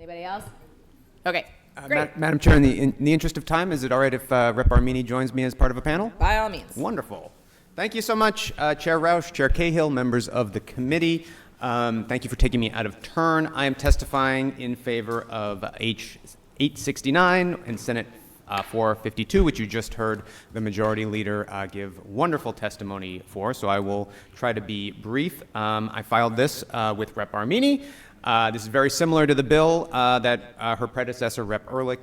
Anybody else? Okay, great. Madam Chair, in the interest of time, is it all right if Rep. Armini joins me as part of a panel? By all means. Wonderful. Thank you so much, Chair Roush, Chair Cahill, members of the committee. Thank you for taking me out of turn. I am testifying in favor of H. 869 and Senate 452, which you just heard the majority leader give wonderful testimony for, so I will try to be brief. I filed this with Rep. Armini. This is very similar to the bill that her predecessor, Rep. Ehrlich,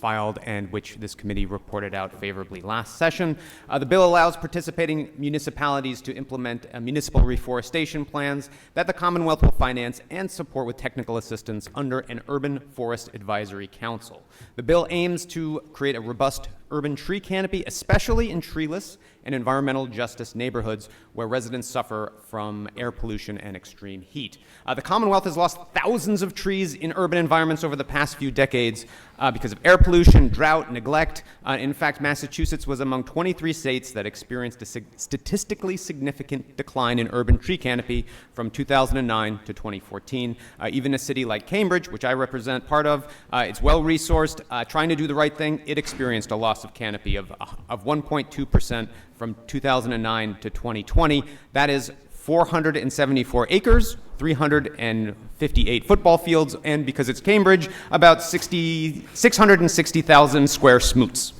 filed and which this committee reported out favorably last session. The bill allows participating municipalities to implement municipal reforestation plans that the Commonwealth will finance and support with technical assistance under an Urban Forest Advisory Council. The bill aims to create a robust urban tree canopy, especially in treeless and environmental justice neighborhoods where residents suffer from air pollution and extreme heat. The Commonwealth has lost thousands of trees in urban environments over the past few decades because of air pollution, drought, neglect. In fact, Massachusetts was among 23 states that experienced a statistically significant decline in urban tree canopy from 2009 to 2014. Even a city like Cambridge, which I represent part of, it's well-resourced, trying to do the right thing, it experienced a loss of canopy of 1.2% from 2009 to 2020. That is 474 acres, 358 football fields, and because it's Cambridge, about 660,000 square smoots.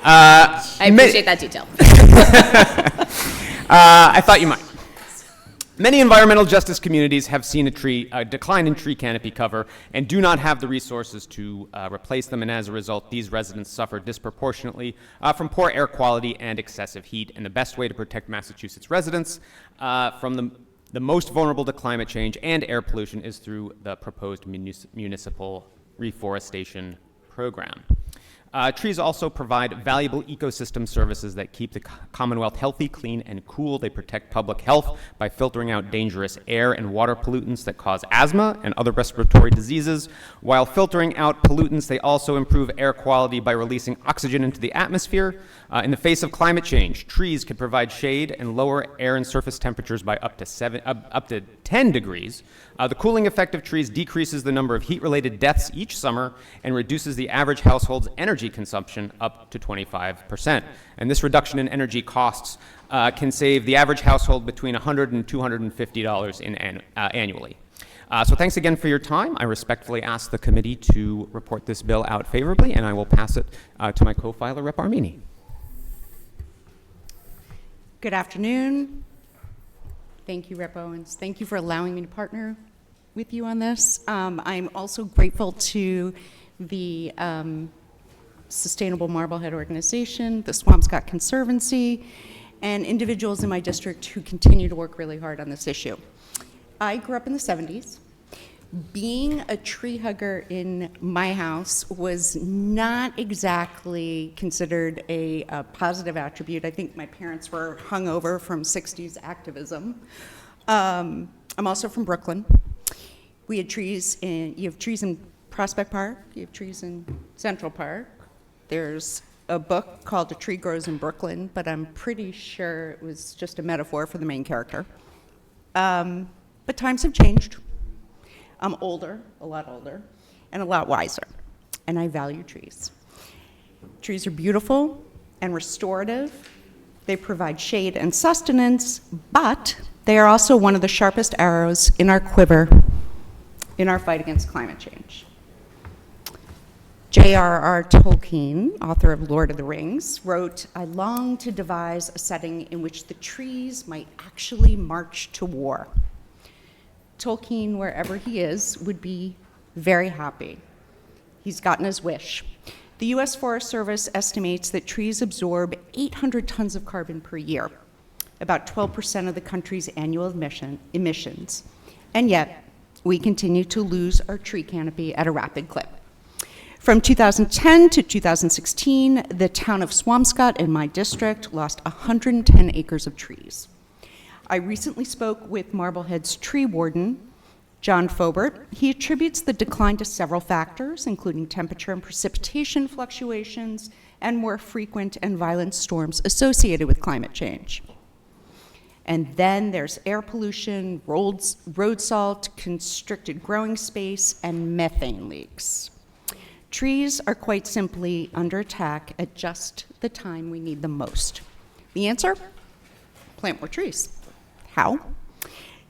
I appreciate that detail. I thought you might. Many environmental justice communities have seen a decline in tree canopy cover and do not have the resources to replace them, and as a result, these residents suffer disproportionately from poor air quality and excessive heat. And the best way to protect Massachusetts residents from the most vulnerable to climate change and air pollution is through the proposed municipal reforestation program. Trees also provide valuable ecosystem services that keep the Commonwealth healthy, clean, and cool. They protect public health by filtering out dangerous air and water pollutants that cause asthma and other respiratory diseases. While filtering out pollutants, they also improve air quality by releasing oxygen into the atmosphere. In the face of climate change, trees can provide shade and lower air and surface temperatures by up to 10 degrees. The cooling effect of trees decreases the number of heat-related deaths each summer and reduces the average household's energy consumption up to 25%. And this reduction in energy costs can save the average household between $100 and $250 annually. So thanks again for your time. I respectfully ask the committee to report this bill out favorably, and I will pass it to my co-filer, Rep. Armini. Good afternoon. Thank you, Rep. Owens. Thank you for allowing me to partner with you on this. I'm also grateful to the Sustainable Marblehead Organization, the Swampscott Conservancy, and individuals in my district who continue to work really hard on this issue. I grew up in the 70s. Being a tree hugger in my house was not exactly considered a positive attribute. I think my parents were hungover from 60s activism. I'm also from Brooklyn. We had trees you have trees in Prospect Park, you have trees in Central Park. There's a book called A Tree Grows in Brooklyn, but I'm pretty sure it was just a metaphor for the main character. But times have changed. I'm older, a lot older, and a lot wiser, and I value trees. Trees are beautiful and restorative. They provide shade and sustenance, but they are also one of the sharpest arrows in our quiver in our fight against climate change. J.R.R. Tolkien, author of Lord of the Rings, wrote, "I long to devise a setting in which the trees might actually march to war." Tolkien, wherever he is, would be very happy. He's gotten his wish. The U.S. Forest Service estimates that trees absorb 800 tons of carbon per year, about 12% of the country's annual emissions, and yet we continue to lose our tree canopy at a rapid clip. From 2010 to 2016, the town of Swampscott in my district lost 110 acres of trees. I recently spoke with Marblehead's tree warden, John Fobert. He attributes the decline to several factors, including temperature and precipitation fluctuations and more frequent and violent storms associated with climate change. And then there's air pollution, road salt, constricted growing space, and methane leaks. Trees are quite simply under attack at just the time we need them most. The answer? Plant more trees. How?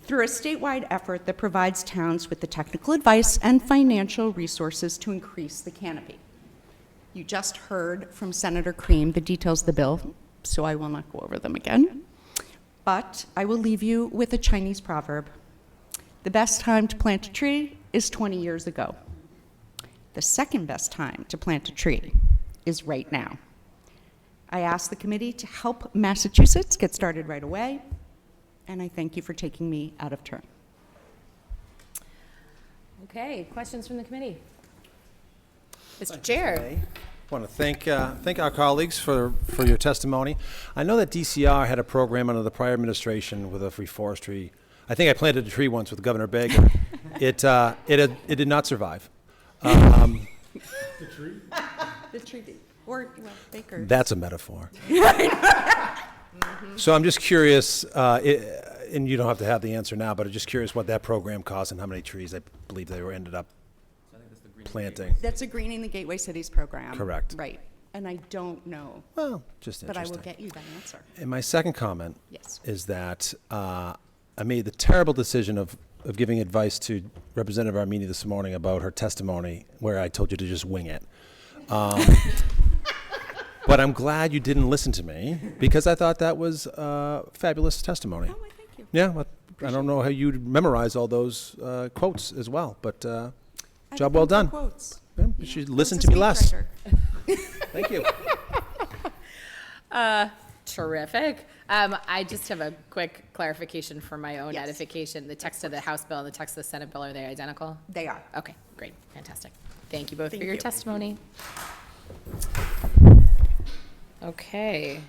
Through a statewide effort that provides towns with the technical advice and financial resources to increase the canopy. You just heard from Senator Cream the details of the bill, so I will not go over them again. But I will leave you with a Chinese proverb. The best time to plant a tree is 20 years ago. The second best time to plant a tree is right now. I ask the committee to help Massachusetts get started right away, and I thank you for taking me out of turn. Okay, questions from the committee? Mr. Chair. I want to thank our colleagues for your testimony. I know that DCR had a program under the prior administration with a reforestry. I think I planted a tree once with Governor Baker. It did not survive. The tree, or well, Baker. That's a metaphor. So I'm just curious, and you don't have to have the answer now, but I'm just curious what that program cost and how many trees I believe they were ended up planting. That's a Greening the Gateway Cities program. Correct. Right. And I don't know, Well, just but I interesting. will get you that answer. And my second comment Yes. is that I made the terrible decision of giving advice to Representative Armini this morning about her testimony, where I told you to just wing it. But I'm glad you didn't listen to me, because I thought that was fabulous testimony. Oh, I thank you. Yeah, well, I don't know how you memorize all those quotes as well, but job well done. Quotes. Yeah, you should listen Quotes to a me less. speechwriter. Thank you. Terrific. I just have a quick clarification for my own Yes. edification. The text of the House bill and the text of the Senate bill, are they identical? They are. Okay, great, fantastic. Thank you both Thank for your you. testimony. Okay.